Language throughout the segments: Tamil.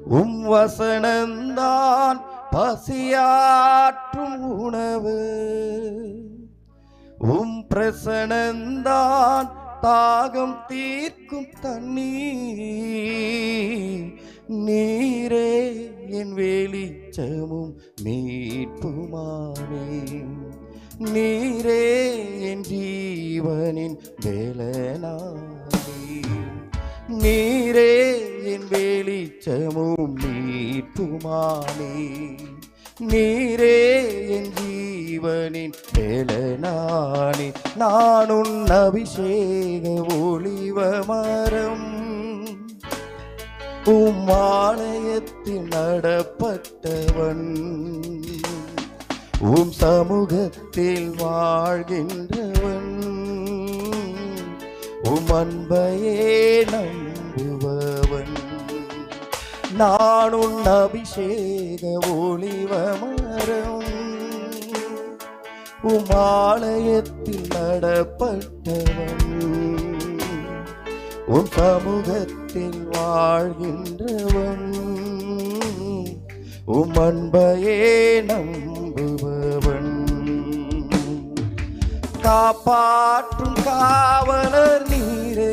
உம் வசனந்தான் பசியாற்றும் உணவு, உம் பிரசனந்தான் தாகம் தீர்க்கும் தண்ணீர். நீரே என் வெளிச்சமும் மீட்புமானே, நீரே என் ஜீவனின் வேலனானே. நீரே என் வெளிச்சமும் மீட்புமானே, நீரே என் ஜீவனின் வேலனானே. நான் உன் அபிஷேக ஒளிவ மரம், உம் ஆலயத்தில் நடப்பட்டவன், உம் சமூகத்தில் வாழ்கின்றவன், உம் அன்பையே நம்புபவன். நான் உன் அபிஷேக ஒளிவ மரம், உம் ஆலயத்தில் நடப்பட்டவன், உம் சமூகத்தில் வாழ்கின்றவன், உம் அன்பையே நம்புபவன். காப்பாற்றும் காவலர் நீரே,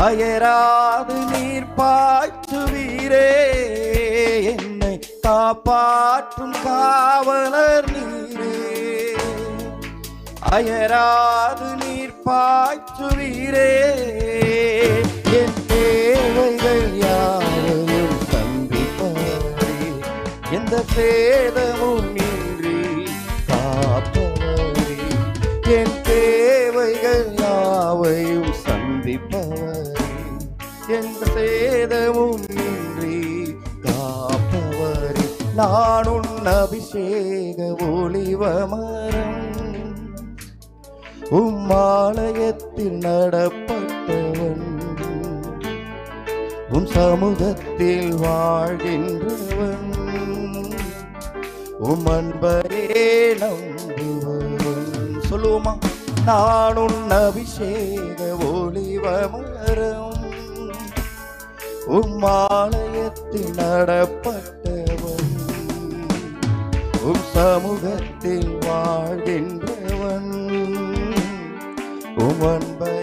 அயராது நீர் பாய்ச்சுவீரே. என்னை காப்பாற்றும் காவலர் நீரே, அயராது நீர் பாய்ச்சுவீரே. என் தேவைகள் யாவையும் சந்திப்பவரே, எந்த சேதமும் இன்றி காப்பவரே. என் தேவைகள் யாவையும் சந்திப்பவரே, எந்த சேதமும் இன்றி காப்பவரே. நான் உன் அபிஷேக ஒளிவ மரம், உம் ஆலயத்தில் நடப்பட்டவன், உம் சமூகத்தில் வாழ்கின்றவன், உம் அன்பரே நம்புபவன். சொல்லுவோமா? நான் உன் அபிஷேக ஒளிவ மரம், உம் ஆலயத்தில் நடப்பட்டவன், உம் சமூகத்தில் வாழ்கின்றவன், உம் அன்பை